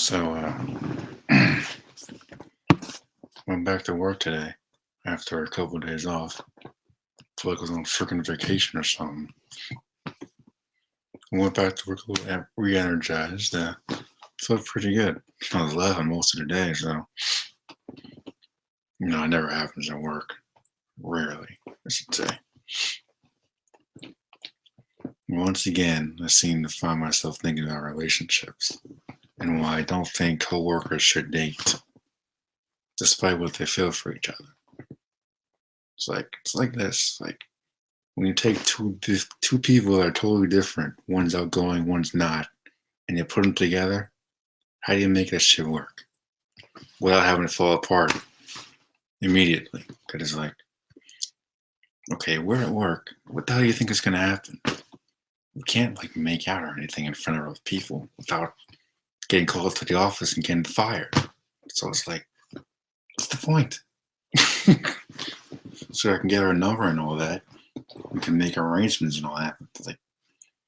So, went back to work today after a couple of days off. Feel like I was on freaking vacation or something. Went back to work a little re-energized. Felt pretty good. I was laughing most of the day, so it never happens at work. Rarely, I should say. Once again, I seem to find myself thinking about relationships and why I don't think coworkers should date, despite what they feel for each other. It's like this. Like when you take two people that are totally different, one's outgoing, one's not, and you put them together, how do you make that shit work without having to fall apart immediately? Because it's like, okay, we're at work. What the hell do you think is gonna happen? We can't like make out or anything in front of other people without getting called to the office and getting fired. So it's like, what's the point? So I can get her number and all that. We can make arrangements and all that. It's like,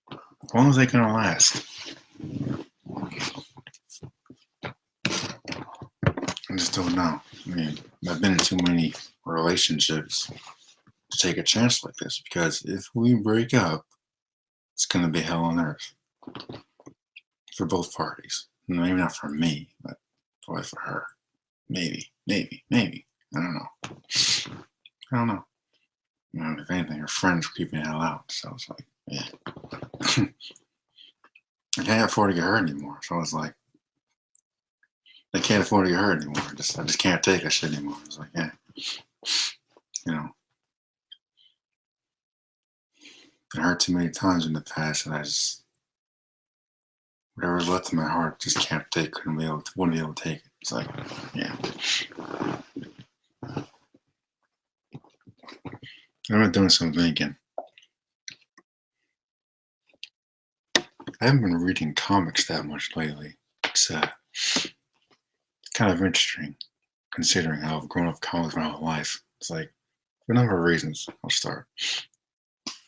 how long is that gonna last? I just don't know. I mean, I've been in too many relationships to take a chance like this because if we break up, it's gonna be hell on earth for both parties. Maybe not for me, but probably for her. Maybe. I don't know. If anything, her friends were keeping the hell out. So it's like, yeah. I can't afford to get hurt anymore. So it's like, I can't afford to get hurt anymore. I just can't take that shit anymore. It's like, yeah. Been hurt too many times in the past, and whatever's left in my heart, just can't take. Wouldn't be able to take it. It's like, yeah. I've been doing some thinking. I haven't been reading comics that much lately. It's kind of interesting, considering how I've grown up with comics my whole life. It's like, for a number of reasons. I'll start.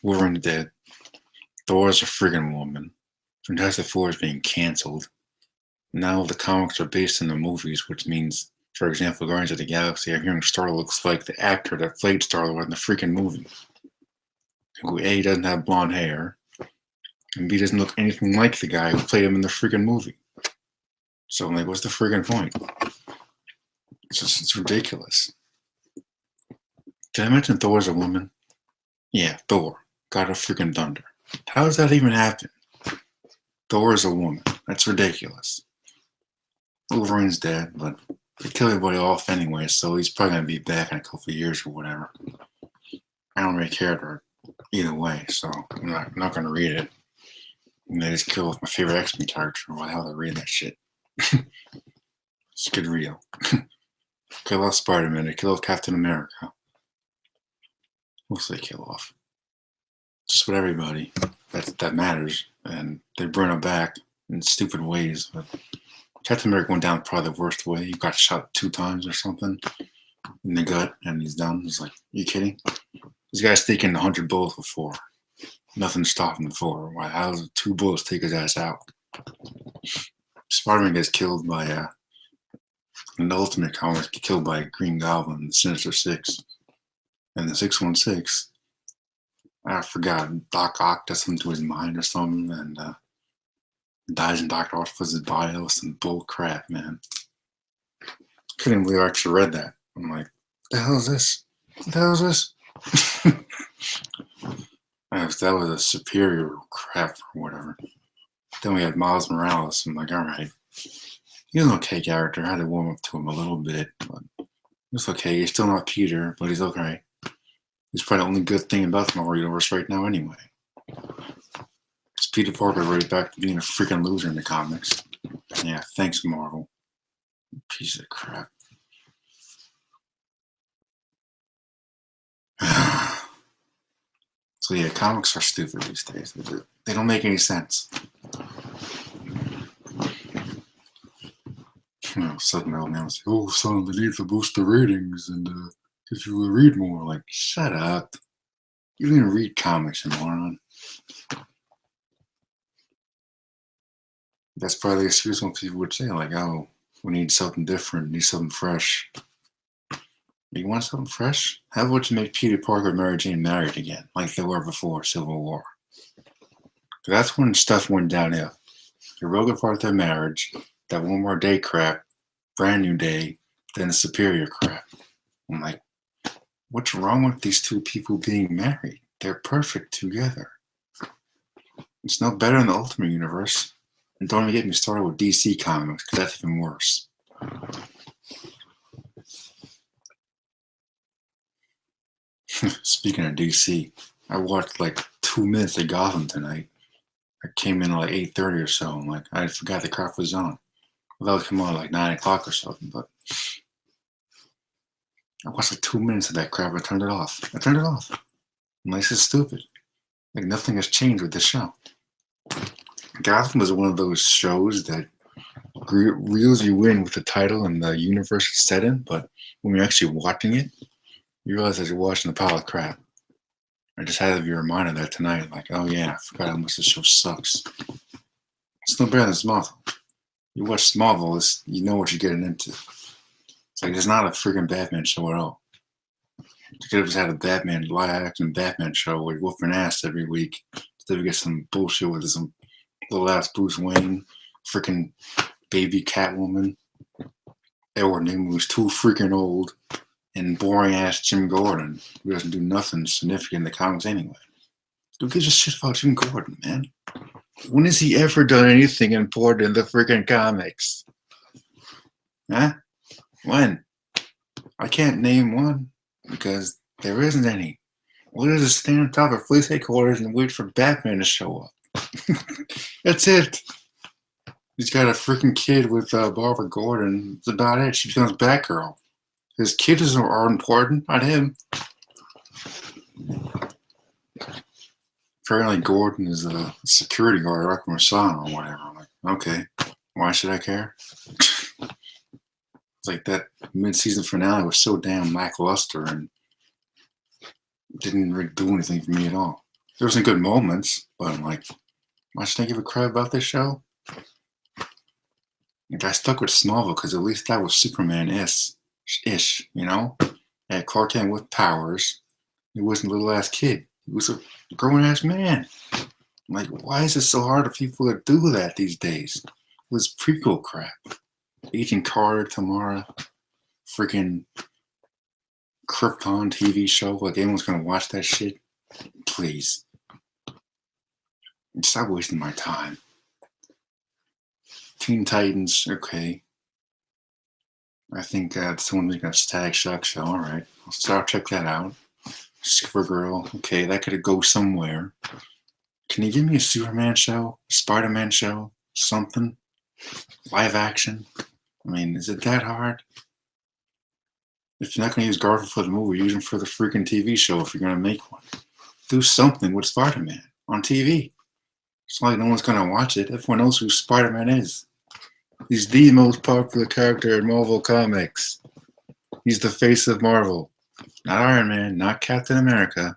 Wolverine's dead. Thor's a friggin' woman. Fantastic Four is being cancelled. Now the comics are based on the movies, which means, for example, Guardians of the Galaxy, I'm hearing Star looks like the actor that played Star-Lord in the freaking movie. Who A, doesn't have blonde hair, and B, doesn't look anything like the guy who played him in the freaking movie. So I'm like, what's the freaking point? It's ridiculous. Did I mention Thor's a woman? Yeah, Thor. God of freaking thunder. How does that even happen? Thor is a woman. That's ridiculous. Wolverine's dead, but they kill everybody off anyway, so he's probably going to be back in a couple of years or whatever. I don't really care either way, so I'm not going to read it. And they just kill my favorite X-Men character. Why the hell they read that shit? It's good real. Kill off Spider-Man. They kill off Captain America. Mostly kill off. Just with everybody that matters, and they bring them back in stupid ways. But Captain America went down probably the worst way. He got shot 2 times or something in the gut, and he's done. It's like, you kidding? This guy's taken 100 bullets before. Nothing stopped him before. Why? How does 2 bullets take his ass out? Spider-Man gets killed by in the Ultimate Comics, get killed by Green Goblin, the Sinister Six, and the 616. I forgot. Doc Ock does something to his mind or something, and dies in Dr. Octopus's body. That was some bull crap, man. Couldn't believe I actually read that. I'm like, what the hell is this? What the hell is this? That was a superior crap or whatever. Then we had Miles Morales. I'm like, all right. He's an okay character. I had to warm up to him a little bit, but it's okay. He's still not Peter, but he's okay. He's probably the only good thing about the Marvel Universe right now anyway. It's Peter Parker right back to being a freaking loser in the comics. Yeah, thanks, Marvel. Piece of crap. So yeah, comics are stupid these days. They don't make any sense. Suddenly old man was like, oh, son, they need to boost the ratings and if you will read more. Like, shut up. You don't even read comics, you moron. That's probably the excuse when people would say, like, oh, we need something different, need something fresh. You want something fresh? How about you make Peter Parker and Mary Jane married again, like they were before Civil War? That's when stuff went downhill. The broke apart their marriage, that one more day crap, brand new day, then the superior crap. I'm like, what's wrong with these two people being married? They're perfect together. It's no better in the Ultimate Universe. And don't even get me started with DC Comics, because that's even worse. Speaking of DC, I watched like 2 minutes of Gotham tonight. I came in at like 8:30 or so. I'm like, I forgot the crap was on. Well, that would come on at like 9 o'clock or something, but I watched like 2 minutes of that crap. I turned it off. I'm like, this is stupid. Like, nothing has changed with the show. Gotham is one of those shows that reels you in with the title and the universe it's set in, but when you're actually watching it, you realize that you're watching a pile of crap. I just had to be reminded of that tonight. Like, oh yeah, I forgot how much this show sucks. It's no better than Smallville. You watch Smallville, you know what you're getting into. It's like, it's not a freaking Batman show at all. You could have just had a Batman, live action Batman show where you're whooping ass every week. Instead of get some bullshit with some little ass Bruce Wayne, freaking baby Catwoman, Edward Nygma, who's too freaking old, and boring ass Jim Gordon, who doesn't do nothing significant in the comics anyway. Who gives a shit about Jim Gordon, man? When has he ever done anything important in the freaking comics? Huh? When? I can't name one, because there isn't any. What does it stand on top of police headquarters and wait for Batman to show up? That's it. He's got a freaking kid with Barbara Gordon. That's about it. She becomes Batgirl. His kids are important, not him. Apparently Gordon is a security guard at Arkham Asylum or whatever. I'm like, okay, why should I care? It's like that mid-season finale was so damn lackluster and didn't really do anything for me at all. There were some good moments, but I'm like, why should I give a crap about this show? Like, I stuck with Smallville because at least that was Superman-ish, you know? Had Clark Kent with powers. He wasn't a little ass kid. He was a grown ass man. I'm like, why is it so hard for people to do that these days? It was prequel crap. Agent Carter, Tamara, freaking Krypton TV show. Like, anyone's gonna watch that shit? Please. Stop wasting my time. Teen Titans, okay. I think someone making a Static Shock show. Alright, I'll check that out. Supergirl, okay, that could go somewhere. Can you give me a Superman show? A Spider-Man show? Something? Live action? I mean, is it that hard? If you're not going to use Garfield for the movie, use him for the freaking TV show if you're going to make one. Do something with Spider-Man on TV. It's like no one's going to watch it. Everyone knows who Spider-Man is. He's the most popular character in Marvel Comics. He's the face of Marvel. Not Iron Man, not Captain America,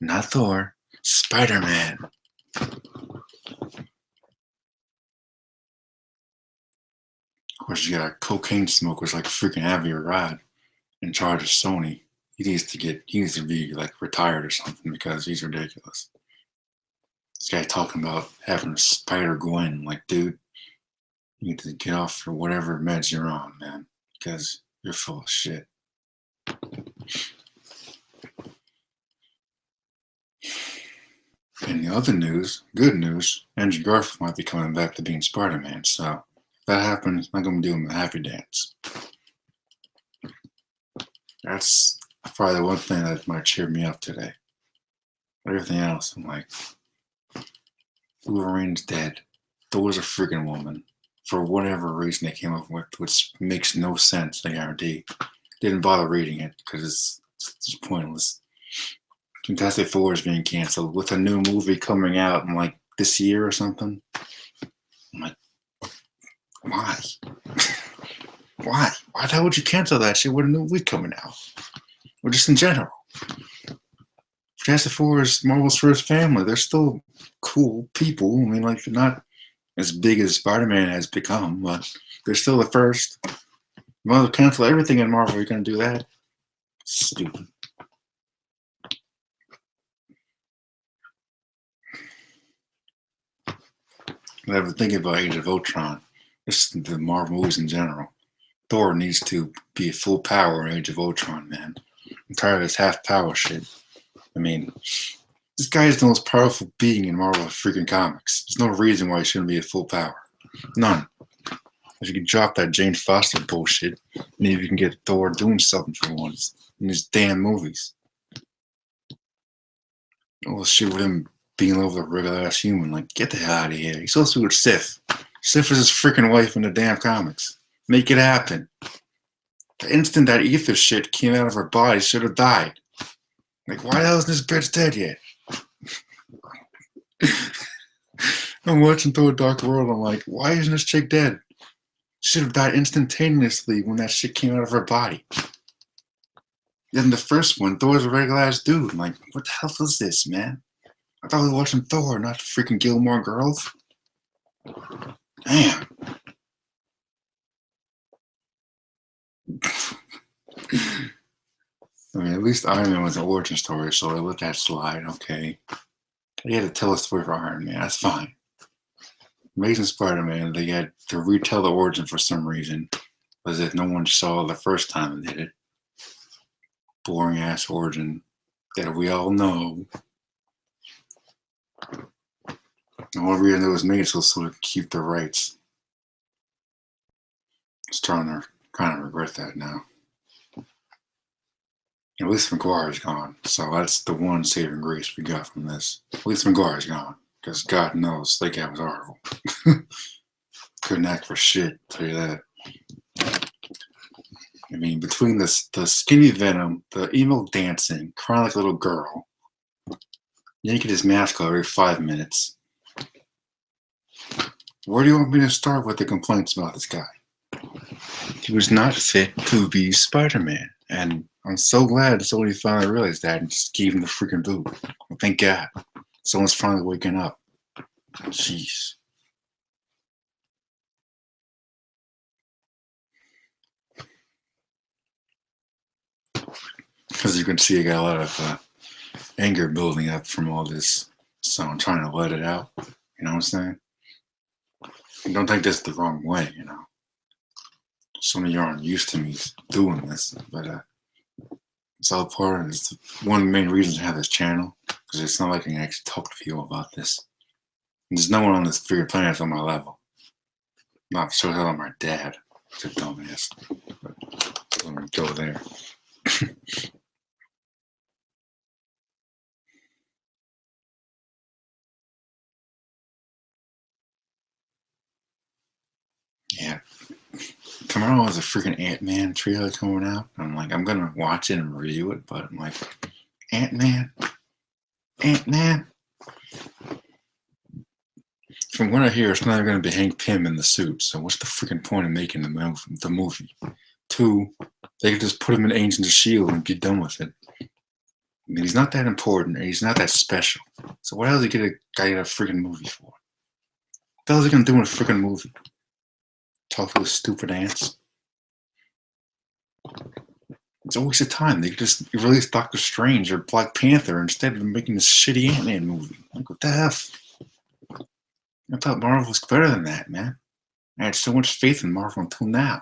not Thor, Spider-Man. Of course, you got cocaine smokers like freaking Avi Arad in charge of Sony. He needs to be like retired or something because he's ridiculous. This guy talking about having a Spider-Gwen, like, dude, you need to get off for whatever meds you're on, man, because you're full of shit. In the other news, good news, Andrew Garfield might be coming back to being Spider-Man, so if that happens, I'm going to do him a happy dance. That's probably the one thing that might cheer me up today. Everything else, I'm like, Wolverine's dead. Thor's a freaking woman. For whatever reason they came up with, which makes no sense, I guarantee. Didn't bother reading it because it's pointless. Fantastic Four is being canceled with a new movie coming out in like this year or something. I'm like, why? Why? Why the hell would you cancel that shit with a new movie coming out? Or just in general? Fantastic Four is Marvel's first family. They're still cool people. I mean, like, they're not as big as Spider-Man has become, but they're still the first. Well, cancel everything in Marvel. You're gonna do that? Stupid. Never think about Age of Ultron. Just the Marvel movies in general. Thor needs to be at full power in Age of Ultron, man. I'm tired of this half power shit. I mean, this guy is the most powerful being in Marvel freaking comics. There's no reason why he shouldn't be at full power. None. If you can drop that Jane Foster bullshit, maybe you can get Thor doing something for once in these damn movies. All the shit with him being over the regular ass human, like, get the hell out of here. He's supposed to be with Sif. Sif is his freaking wife in the damn comics. Make it happen. The instant that ether shit came out of her body, she should have died. Like, why the hell isn't this bitch dead yet? I'm watching Thor Dark World, I'm like, why isn't this chick dead? She should have died instantaneously when that shit came out of her body. Then the first one, Thor's a regular ass dude. I'm like, what the hell is this, man? I thought we were watching Thor, not freaking Gilmore Girls. Damn. I mean, at least Iron Man was an origin story, so I let that slide, okay. They had to tell a story for Iron Man, that's fine. Amazing Spider-Man, they had to retell the origin for some reason, as if no one saw the first time they did it. Boring ass origin that we all know. The only reason it was made was so to keep the rights. I'm starting to kind of regret that now. At least McGuire's gone, so that's the one saving grace we got from this. At least McGuire's gone, because God knows that guy was horrible. Couldn't act for shit, I'll tell you that. I mean, between the skinny Venom, the emo dancing, crying like a little girl, yanking his mask off every 5 minutes. Where do you want me to start with the complaints about this guy? He was not fit to be Spider-Man, and I'm so glad somebody finally realized that and just gave him the freaking boot. Well, thank God. Someone's finally waking up. Jeez. As you can see, I got a lot of anger building up from all this, so I'm trying to let it out. You know what I'm saying? And don't take this the wrong way, you know. Some of you aren't used to me doing this, but it's all part of it. It's one of the main reasons I have this channel, because it's not like I can actually talk to people about this. And there's no one on this freaking planet that's on my level. Not so hell I'm my dad. It's a dumbass. But let me go there. Yeah. Tomorrow is a freaking Ant-Man trailer coming out. I'm like, I'm gonna watch it and review it, but I'm like, Ant-Man? Ant-Man? From what I hear, it's not gonna be Hank Pym in the suit, so what's the freaking point of making the movie? 2, they could just put him in Agents of S.H.I.E.L.D. and be done with it. I mean, he's not that important, or he's not that special. So what else is he gonna get a freaking movie for? What the hell is he gonna do in a freaking movie? Talk to his stupid ants? It's a waste of time. They could just release Doctor Strange or Black Panther instead of making this shitty Ant-Man movie. Like, what the F? I thought Marvel was better than that, man. I had so much faith in Marvel until now.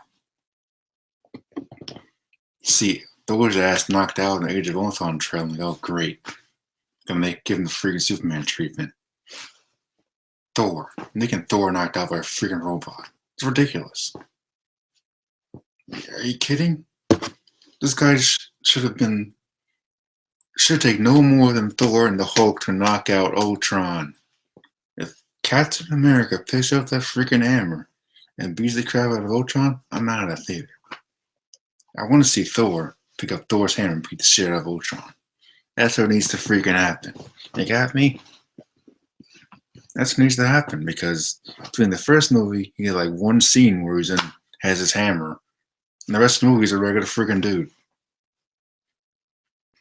See, Thor's ass knocked out in the Age of Ultron trailer. I'm like, oh, great. Gonna give him the freaking Superman treatment. Thor. Making Thor knocked out by a freaking robot. It's ridiculous. Are you kidding? This guy should take no more than Thor and the Hulk to knock out Ultron. If Captain America picks up that freaking hammer and beats the crap out of Ultron, I'm out of the theater. I want to see Thor pick up Thor's hammer and beat the shit out of Ultron. That's what needs to freaking happen. You got me? That's what needs to happen, because between the first movie, he had like one scene where has his hammer, and the rest of the movie is a regular freaking dude.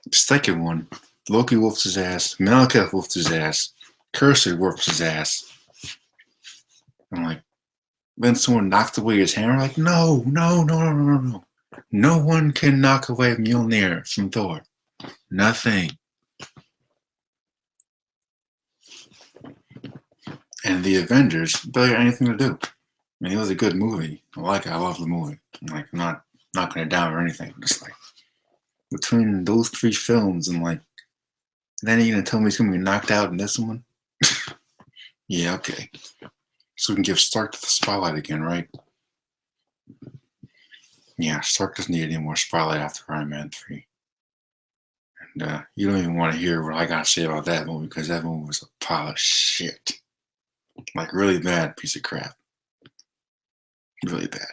The second one, Loki whoops his ass, Malekith whoops his ass, Cursor whoops his ass. And like, then someone knocked away his hammer. Like, no, no, no, no, no, no. No one can knock away Mjolnir from Thor. Nothing. And the Avengers barely had anything to do. I mean, it was a good movie. I like it. I love the movie. I'm like, not knocking it down or anything. Just like, between those three films and like, then you're gonna tell me he's gonna be knocked out in this one? Yeah, okay. So we can give Stark the spotlight again, right? Yeah, Stark doesn't need any more spotlight after Iron Man 3. And you don't even want to hear what I gotta say about that movie, because that movie was a pile of shit. Like, really bad piece of crap. Really bad.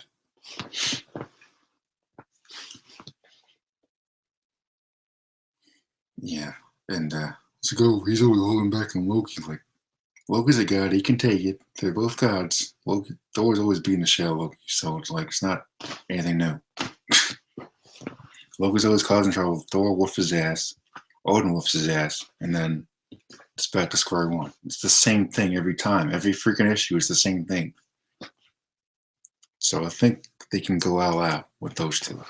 Yeah, and it's like, oh, he's always holding back on Loki. Like, Loki's a god, he can take it. They're both gods. Loki, Thor's always being the shell of Loki, so it's like, it's not anything new. Loki's always causing trouble. Thor whoops his ass. Odin whoops his ass. And then it's back to square one. It's the same thing every time. Every freaking issue is the same thing. So I think they can go all out with those two.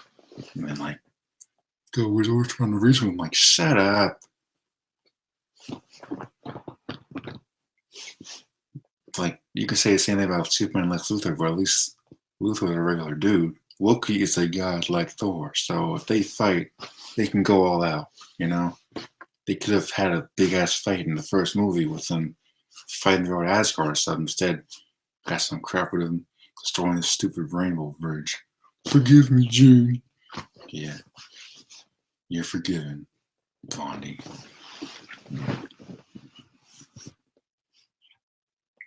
And then like, go, we're always trying to reach them. I'm like, shut up. Like, you could say the same thing about Superman and Lex Luthor, but at least Luthor's a regular dude. Loki is a god like Thor, so if they fight, they can go all out, you know? They could have had a big-ass fight in the first movie with them fighting around Asgard or stuff. Instead, got some crap with them destroying the stupid Rainbow Bridge. Forgive me, June. Yeah. You're forgiven, Blondie.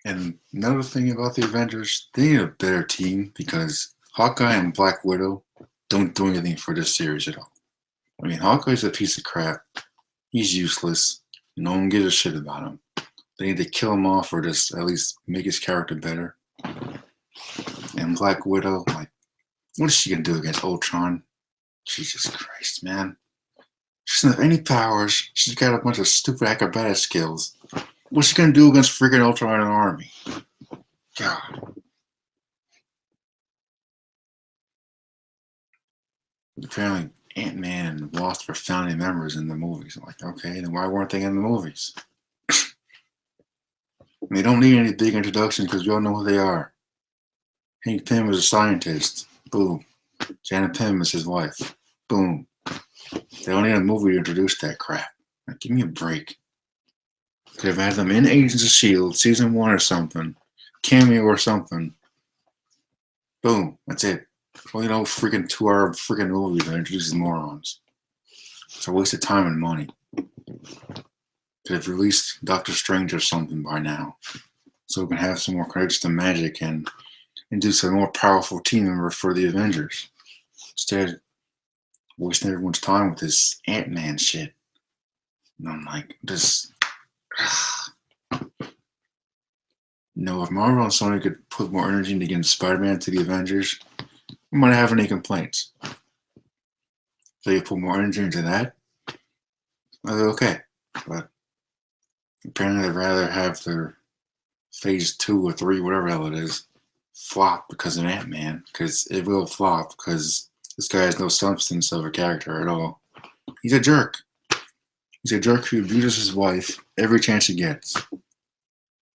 And another thing about the Avengers, they need a better team, because Hawkeye and Black Widow don't do anything for this series at all. I mean, Hawkeye's a piece of crap. He's useless. No one gives a shit about him. They need to kill him off or just at least make his character better. And Black Widow, like, what is she gonna do against Ultron? Jesus Christ, man. She doesn't have any powers. She's got a bunch of stupid acrobatic skills. What's she gonna do against freaking Ultron and an army? God. Apparently, Ant-Man and Wasp were founding members in the movies. I'm like, okay, then why weren't they in the movies? They don't need any big introduction because we all know who they are. Hank Pym is a scientist. Boom. Janet Pym is his wife. Boom. They don't need a movie to introduce that crap. Like, give me a break. Could have had them in Agents of S.H.I.E.L.D. season 1 or something. Cameo or something. Boom. That's it. Well, you know, freaking 2-hour freaking movies that introduces morons. It's a waste of time and money. Could have released Doctor Strange or something by now, so we can have some more credits to Magic and introduce a more powerful team member for the Avengers. Instead, wasting everyone's time with this Ant-Man shit. And I'm like, this. No, if Marvel and Sony could put more energy into getting Spider-Man to the Avengers, we might have any complaints. If they put more energy into that, I'd be okay. But apparently they'd rather have their phase 2 or 3, whatever the hell it is, flop because of Ant-Man. Because it will flop because this guy has no substance of a character at all. He's a jerk. He's a jerk who abuses his wife every chance he gets.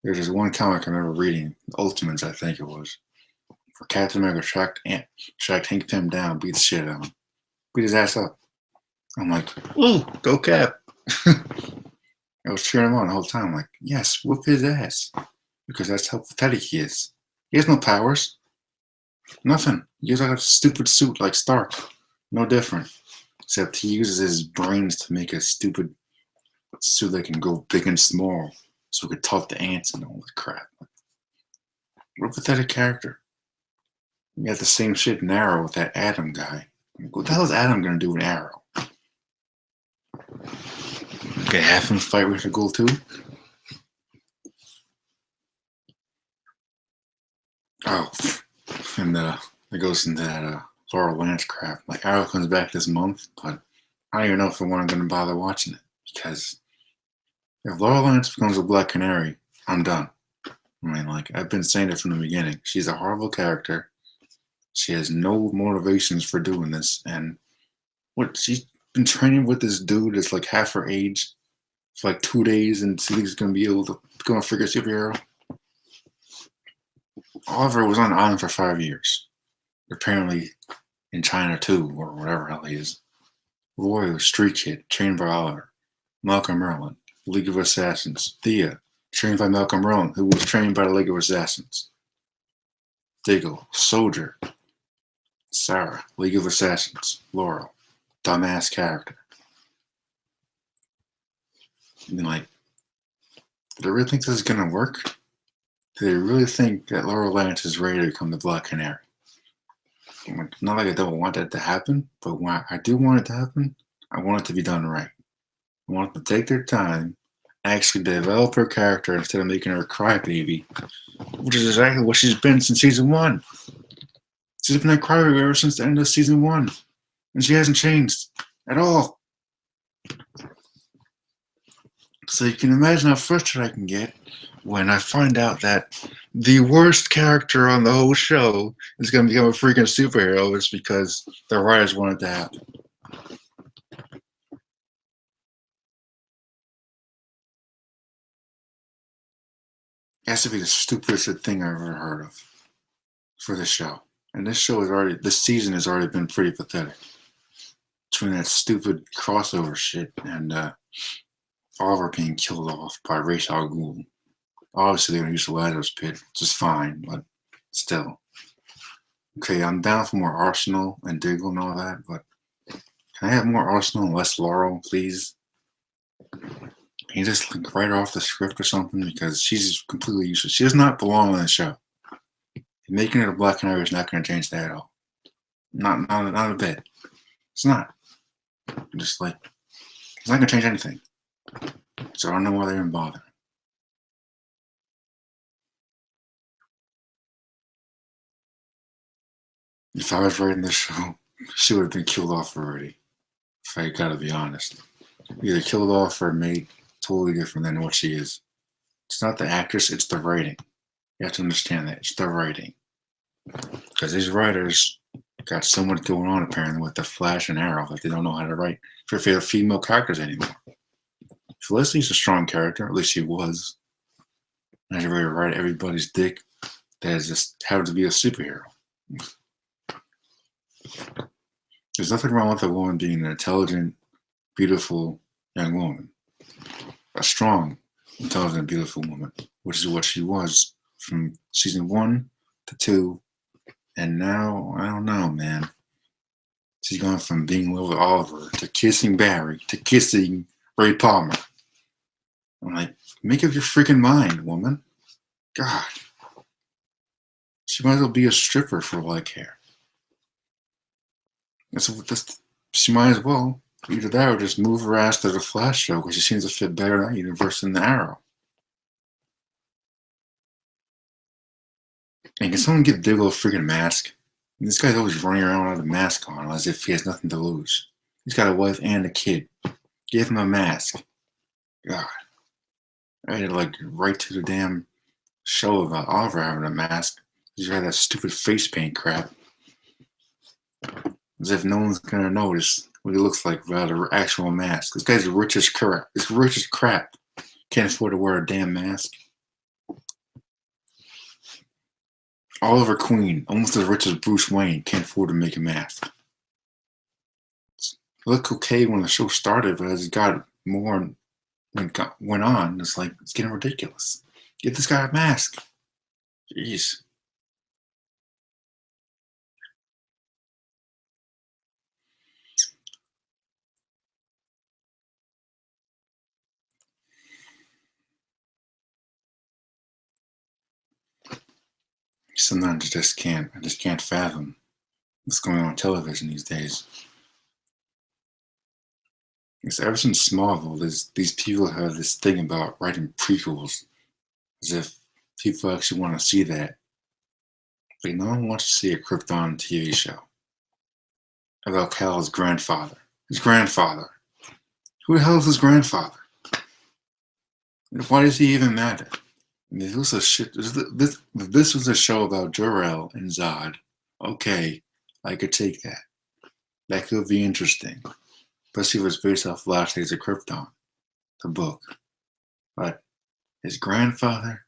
There's this one comic I remember reading, Ultimates, I think it was, where Captain America tracked Hank Pym down, beat the shit out of him. Beat his ass up. I'm like, ooh, go Cap. I was cheering him on the whole time. I'm like, yes, whoop his ass. Because that's how pathetic he is. He has no powers. Nothing. He has like a stupid suit like Stark. No different. Except he uses his brains to make a stupid suit that can go big and small. So we could talk to ants and all this crap. What a pathetic character. You got the same shit in Arrow with that Adam guy. What the hell is Adam gonna do in Arrow? Okay, have him fight Richard Gould too? Oh, and it goes into that Laurel Lance crap. Like, Arrow comes back this month, but I don't even know if I'm gonna bother watching it, because if Laurel Lance becomes a Black Canary, I'm done. I mean, like, I've been saying it from the beginning. She's a horrible character. She has no motivations for doing this. And what, she's been training with this dude that's like half her age for like 2 days, and she thinks he's going to be able to become a figure superhero. Oliver was on the island for 5 years. Apparently in China too, or whatever hell he is. Roy was Street Kid, trained by Oliver. Malcolm Merlin, League of Assassins. Thea, trained by Malcolm Merlin, who was trained by the League of Assassins. Diggle, Soldier. Sarah, League of Assassins. Laurel, dumbass character. I mean, like, do they really think this is gonna work? Do they really think that Laurel Lance is ready to become the Black Canary? Not like I don't want that to happen, but when I do want it to happen, I want it to be done right. I want them to take their time, actually develop her character instead of making her a crybaby, which is exactly what she's been since season 1. She's been a crybaby ever since the end of season 1, and she hasn't changed at all. So you can imagine how frustrated I can get when I find out that the worst character on the whole show is going to become a freaking superhero just because the writers wanted to happen. It has to be the stupidest thing I've ever heard of for this show. And this season has already been pretty pathetic. Between that stupid crossover shit and Oliver being killed off by Ra's al Ghul. Obviously, they're going to use the Lazarus Pit, which is fine, but still. Okay, I'm down for more Arsenal and Diggle and all that, but can I have more Arsenal and less Laurel, please? Can you just like, write her off the script or something? Because she's completely useless. She does not belong on the show. Making her a Black Canary is not going to change that at all. Not a bit. It's not. Just like, it's not going to change anything. So I don't know why they're even bothering. If I was writing this show, she would have been killed off already. If I gotta be honest. Either killed off or made totally different than what she is. It's not the actress, it's the writing. You have to understand that. It's the writing. Because these writers got so much going on apparently with the Flash and Arrow that they don't know how to write for female characters anymore. Felicity's a strong character, at least she was. And she's ready to write everybody's dick that has just happened to be a superhero. There's nothing wrong with a woman being an intelligent, beautiful young woman. A strong, intelligent, beautiful woman, which is what she was from season 1 to 2. And now, I don't know, man. She's gone from being in love with Oliver to kissing Barry to kissing Ray Palmer. I'm like, make up your freaking mind, woman. God. She might as well be a stripper for all I care. She might as well. Either that or just move her ass to the Flash show because she seems to fit better in that universe than the Arrow. And can someone give Diggle a freaking mask? This guy's always running around with a mask on as if he has nothing to lose. He's got a wife and a kid. Give him a mask. God. I had to like right to the damn show about Oliver having a mask. He's got that stupid face paint crap. As if no one's gonna notice what he looks like without an actual mask. This guy's rich as crap. It's rich as crap. Can't afford to wear a damn mask. Oliver Queen, almost as rich as Bruce Wayne, can't afford to make a mask. It looked okay when the show started, but as it got more and went on, it's like, it's getting ridiculous. Get this guy a mask. Jeez. Sometimes I just can't fathom what's going on television these days. Because ever since Smallville, these people have this thing about writing prequels, as if people actually want to see that. Like no one wants to see a Krypton TV show about Kal's grandfather. His grandfather. Who the hell is his grandfather? Why does he even matter? This was a shit. This was a show about Jor-El and Zod. Okay, I could take that. That could be interesting, especially if it's based off Last Days of Krypton, the book. But his grandfather.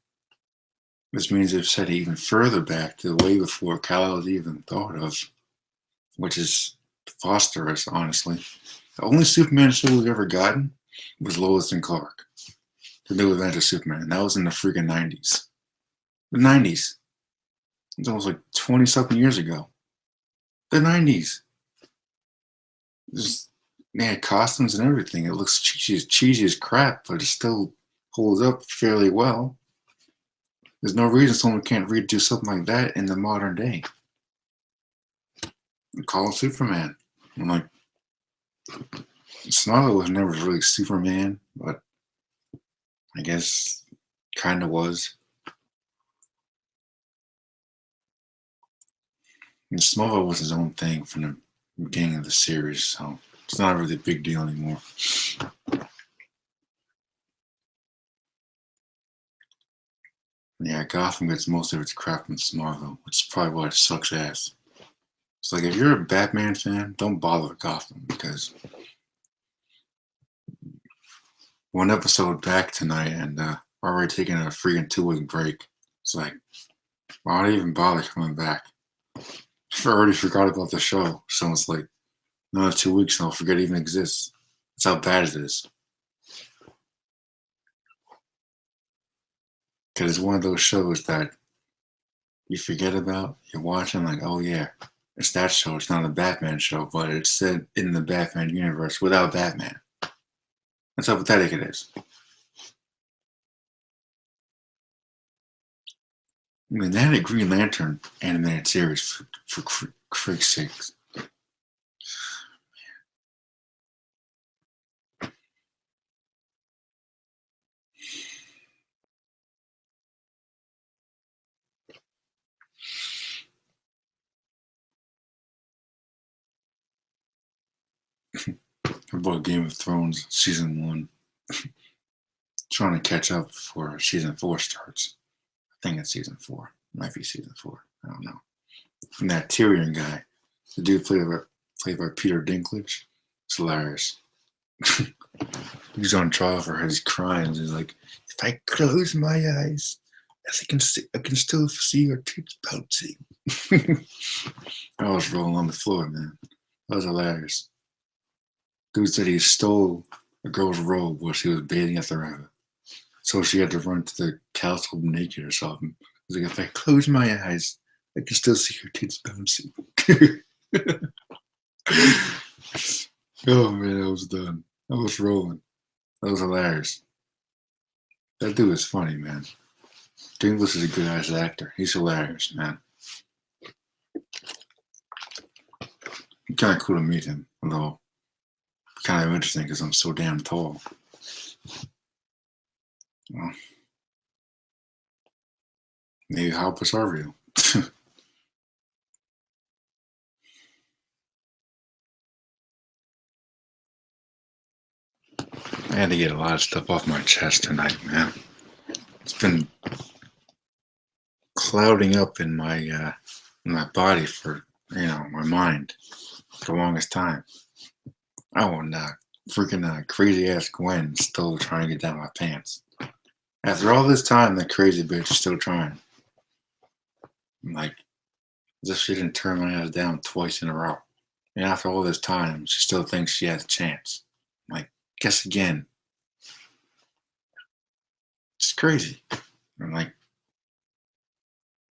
This means they've set it even further back to way before Kal was even thought of, which is preposterous, honestly. The only Superman show we've ever gotten was Lois and Clark, the new Adventure Superman, and that was in the freaking 90s. The 90s. It's almost like 20 something years ago. The 90s. Just, they had costumes and everything. It looks cheesy as crap, but it still holds up fairly well. There's no reason someone can't redo something like that in the modern day. Call it Superman. I'm like, Smallville was never really Superman, but I guess kind of was. And Smallville was his own thing from the beginning of the series, so it's not really a big deal anymore. Yeah, Gotham gets most of its crap from Smallville, which is probably why it sucks ass. It's like, if you're a Batman fan, don't bother with Gotham, because one episode back tonight and already taking a freaking 2 week break. It's like, why would I even bother coming back? I already forgot about the show, so it's like another 2 weeks and I'll forget it even exists. That's how bad it is. Because it's one of those shows that you forget about, you're watching like, oh yeah, it's that show. It's not a Batman show, but it's set in the Batman universe without Batman. That's how pathetic it is. I mean, they had a Green Lantern animated series for freak's sakes. How about Game of Thrones season 1? Trying to catch up before season 4 starts. I think it's season 4. Might be season 4. I don't know. And that Tyrion guy, the dude played by Peter Dinklage, it's hilarious. He's on trial for his crimes. He's like, if I close my eyes, I can still see your tits bouncing. I was rolling on the floor, man. That was hilarious. Dude said he stole a girl's robe while she was bathing at the river. So she had to run to the castle naked or something. He's like, if I close my eyes, I can still see her tits bouncing. Oh man, I was done. I was rolling. That was hilarious. That dude is funny, man. Dinklage is a good ass actor. He's hilarious, man. Kind of cool to meet him, although kind of interesting because I'm so damn tall. Well, maybe how bizarre you. I had to get a lot of stuff off my chest tonight, man. It's been clouding up in my body for my mind for the longest time. Oh, and freaking crazy ass Gwen still trying to get down my pants. After all this time, that crazy bitch is still trying. I'm like, as if she didn't turn my ass down twice in a row. And after all this time, she still thinks she has a chance. I'm like, guess again. It's crazy. I'm like,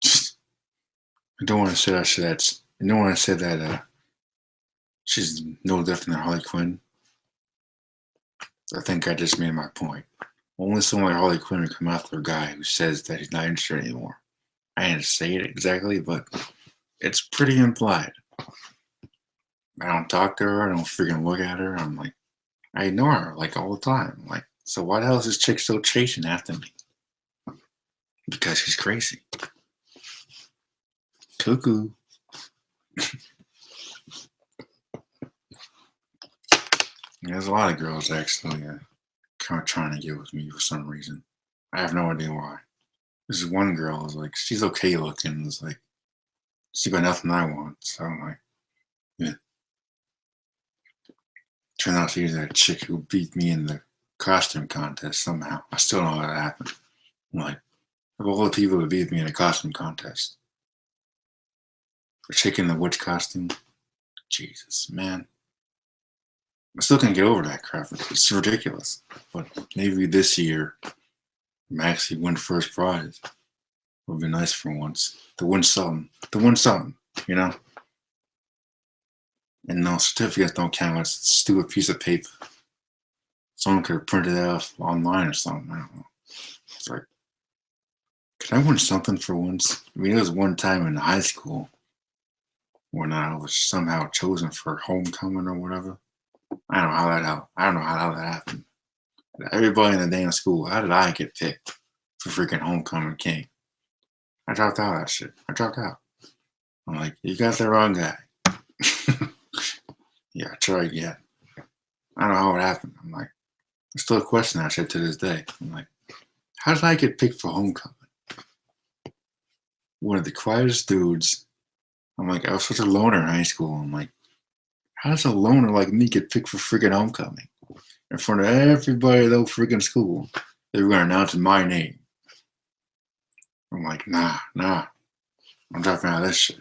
I don't want to say that. I don't want to say that she's no different than Harley Quinn. I think I just made my point. Only someone like Harley Quinn would come after a guy who says that he's not interested anymore. I didn't say it exactly, but it's pretty implied. I don't talk to her. I don't freaking look at her. I'm like, I ignore her like all the time. I'm like, so why the hell is this chick still chasing after me? Because she's crazy. Cuckoo. There's a lot of girls actually kind of trying to get with me for some reason. I have no idea why. This one girl is like, she's okay looking. It's like, she got nothing I want. So I'm like, yeah. Turned out she's that chick who beat me in the costume contest somehow. I still don't know how that happened. I'm like, of all the people who beat me in a costume contest, the chick in the witch costume, Jesus, man. I still can't get over that crap. It's ridiculous. But maybe this year, I'm actually win first prize. Would be nice for once. To win something. To win something, you know? And no, certificates don't count. It's a stupid piece of paper. Someone could have printed it off online or something. I don't know. It's like, can I win something for once? I mean, it was one time in high school when I was somehow chosen for homecoming or whatever. I don't know how that happened. I don't know how that happened. Everybody in the damn school, how did I get picked for freaking homecoming king? I dropped out of that shit. I dropped out. I'm like, you got the wrong guy. Yeah, try again. I don't know how it happened. I'm like, I still question that shit to this day. I'm like, how did I get picked for homecoming? One of the quietest dudes. I'm like, I was such a loner in high school. I'm like, how does a loner like me get picked for freaking homecoming? In front of everybody at the freaking school. They were gonna announce my name. I'm like, nah. I'm dropping out of this shit.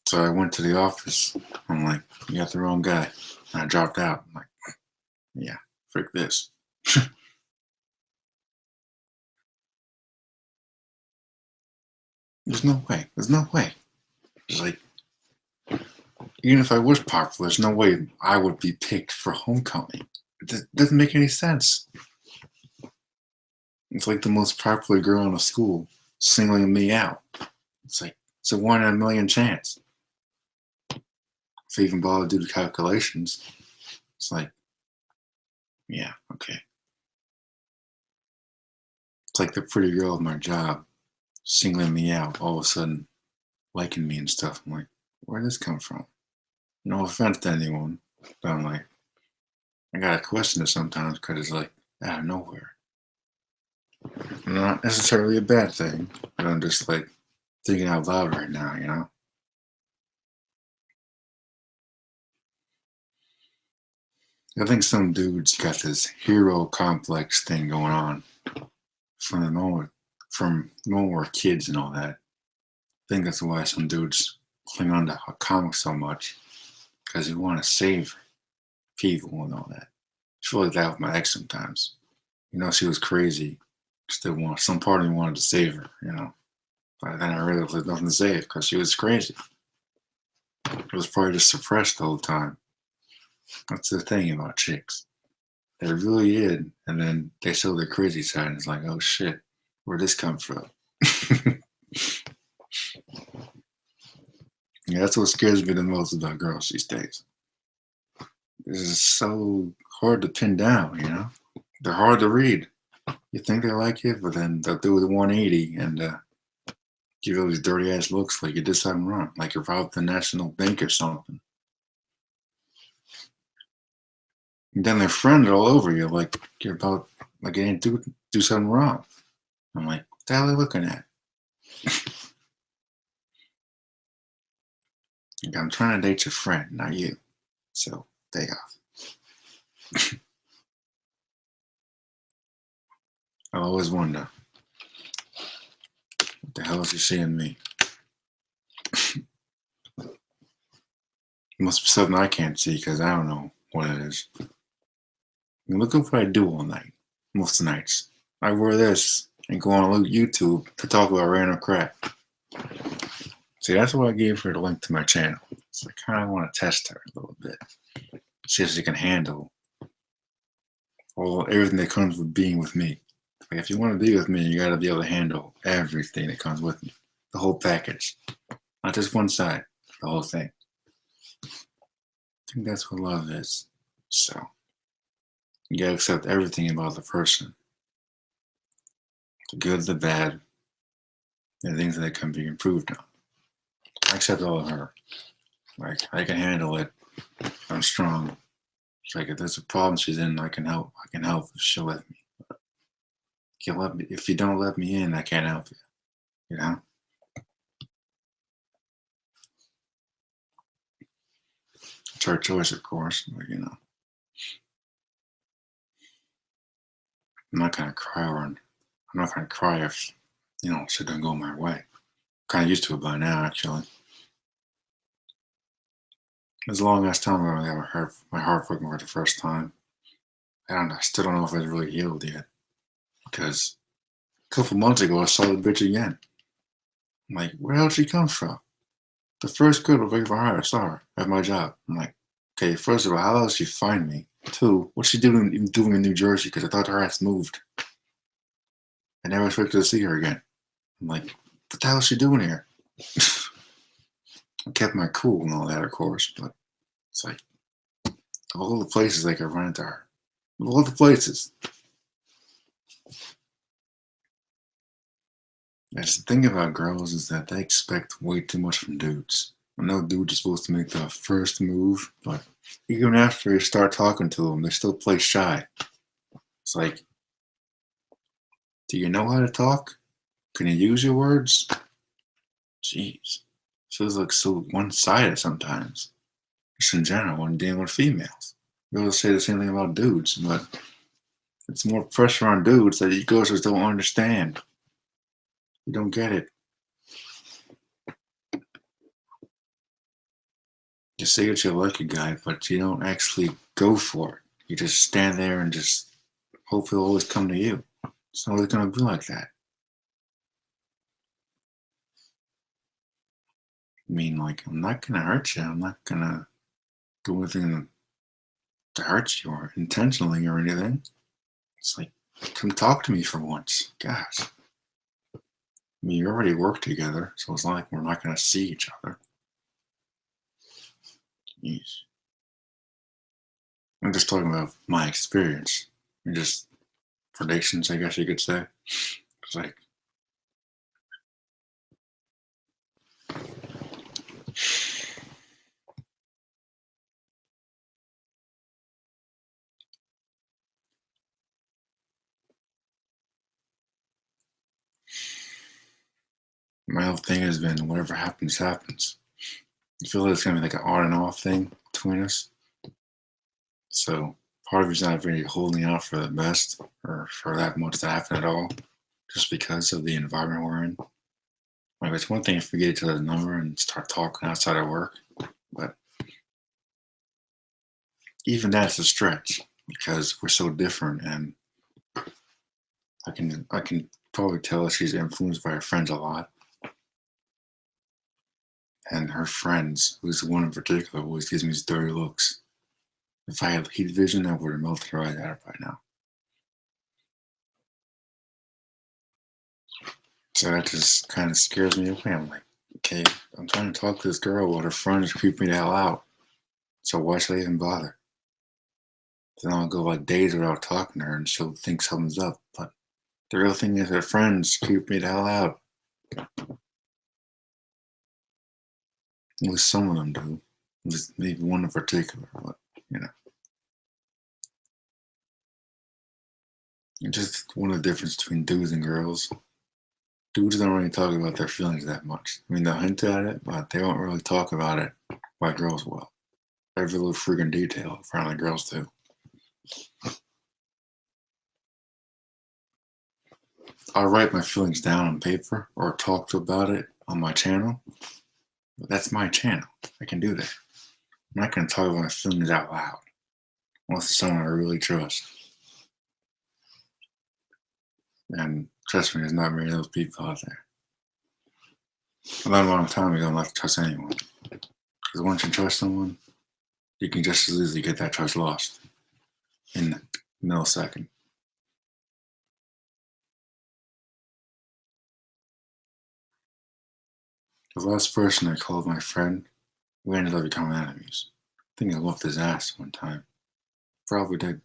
So I went to the office. I'm like, you got the wrong guy. And I dropped out. I'm like, yeah, frick this. There's no way. There's no way. It's like, even if I was popular, there's no way I would be picked for homecoming. It doesn't make any sense. It's like the most popular girl in the school singling me out. It's like, it's a 1 in a million chance. If I even bother to do the calculations, it's like, yeah, okay. It's like the pretty girl at my job singling me out, all of a sudden liking me and stuff. I'm like, where'd this come from? No offense to anyone, but I'm like, I gotta question it sometimes because it's like out of nowhere. Not necessarily a bad thing, but I'm just like thinking out loud right now, you know? I think some dudes got this hero complex thing going on from the moment we're kids and all that. I think that's why some dudes cling on to comics so much because you want to save people and all that. I feel like that with my ex sometimes. You know, she was crazy. Still want some part of me wanted to save her, you know. But then I realized there's nothing to save because she was crazy. It was probably just suppressed the whole time. That's the thing about chicks. They're really in, and then they show their crazy side, and it's like, oh shit, where'd this come from? Yeah, that's what scares me the most about girls these days. This is so hard to pin down, you know? They're hard to read. You think they like you, but then they'll do the 180 and give you these dirty ass looks like you did something wrong, like you're robbed the national bank or something. And then they're fronted all over you, like you're about like you didn't do something wrong. I'm like, what the hell are they looking at? Like, I'm trying to date your friend, not you. So take off. I always wonder, what the hell is he seeing me? It must be something I can't see because I don't know what it is. I mean, look at what I do all night, most nights. I wear this and go on YouTube to talk about random crap. See, that's why I gave her the link to my channel. So I kind of want to test her a little bit, see if she can handle everything that comes with being with me. Like, if you want to be with me, you got to be able to handle everything that comes with me, the whole package, not just one side, the whole thing. I think that's what love is. So you gotta accept everything about the person, the good, the bad, and things that can be improved on. I accept all of her. Like, I can handle it. I'm strong. It's like if there's a problem she's in, I can help. I can help if she'll let me. if you don't let me in, I can't help you. You know, it's her choice, of course. But I'm not gonna cry I'm not gonna cry if shit don't go my way. Kind of used to it by now, actually. As long as time ago, I got my heart broken for the first time. I still don't know if it's really healed yet. Because a couple months ago, I saw the bitch again. I'm like, where the hell she come from? The first girl to break my heart, I saw her at my job. I'm like, okay, first of all, how else she find me? Two, what's she even doing in New Jersey? Because I thought her ass moved. I never expected to see her again. I'm like, what the hell is she doing here? I kept my cool and all that, of course, but it's like, of all the places I could run into her, of all the places. That's the thing about girls is that they expect way too much from dudes. I know dudes are supposed to make the first move, but even after you start talking to them, they still play shy. It's like, do you know how to talk? Can you use your words? Jeez. Feels like so one-sided sometimes. Just in general, when dealing with females. You always say the same thing about dudes, but it's more pressure on dudes that you girls just don't understand. You don't get it. You say that you like a guy, but you don't actually go for it. You just stand there and just hope he'll always come to you. It's not always gonna be like that. I mean, like, I'm not gonna hurt you. I'm not gonna do anything to hurt you or intentionally or anything. It's like, come talk to me for once. Gosh. I mean, you already work together, so it's not like we're not gonna see each other. Jeez. I'm just talking about my experience. And just predictions, I guess you could say. It's like, my whole thing has been whatever happens, happens. I feel like it's gonna be like an on and off thing between us. So part of me's not really holding out for the best or for that much to happen at all, just because of the environment we're in. Like it's one thing if we get each other's number and start talking outside of work, but even that's a stretch because we're so different, and I can probably tell that she's influenced by her friends a lot, and her friends, who's one in particular, always gives me these dirty looks. If I had heat vision, I would have melted her right out by now. So that just kind of scares me away. I'm like, okay, I'm trying to talk to this girl, but her friends creep me the hell out. So why should I even bother? Then I'll go like days without talking to her, and she'll think something's up. But the real thing is, her friends creep me the hell out. At least some of them do. At least maybe one in particular, but you know. It's just one of the difference between dudes and girls. Dudes don't really talk about their feelings that much. I mean, they'll hint at it, but they don't really talk about it like girls will. Every little freaking detail, apparently girls do. I'll write my feelings down on paper or talk about it on my channel. But that's my channel. I can do that. I'm not going to talk about my feelings out loud unless it's someone I really trust. And trust me, there's not many of those people out there. A long time ago, I'm not to trust anyone. Because once you trust someone, you can just as easily get that trust lost in a millisecond. The last person I called my friend, we ended up becoming enemies. I think I whooped his ass one time. Probably did.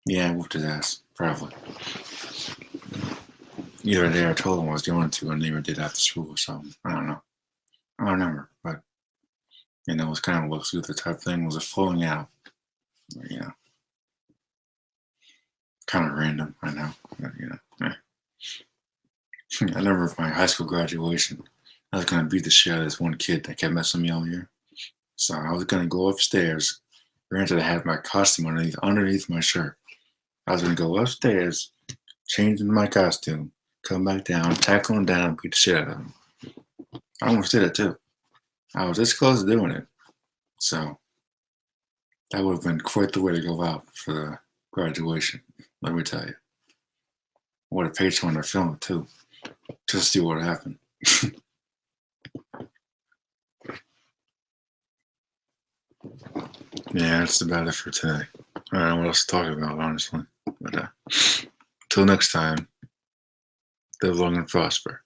Yeah, I whooped his ass. Probably. Either day I told him I was going to and never did after school or something. I don't know. I don't remember. But, it was kind of a Lex Luthor type thing. It was a falling out. You know. Kind of random, I know. But, I remember my high school graduation. I was gonna beat the shit out of this one kid that kept messing with me all year. So I was gonna go upstairs. Granted, I had my costume underneath my shirt. I was gonna go upstairs, change into my costume, come back down, tackle him down, beat the shit out of him. I almost did it too. I was this close to doing it. So that would have been quite the way to go out for the graduation. Let me tell you. I would have paid someone to film it too, just to see what happened. Yeah, that's about it for today. I don't know what else to talk about, honestly. But till next time, live long and prosper.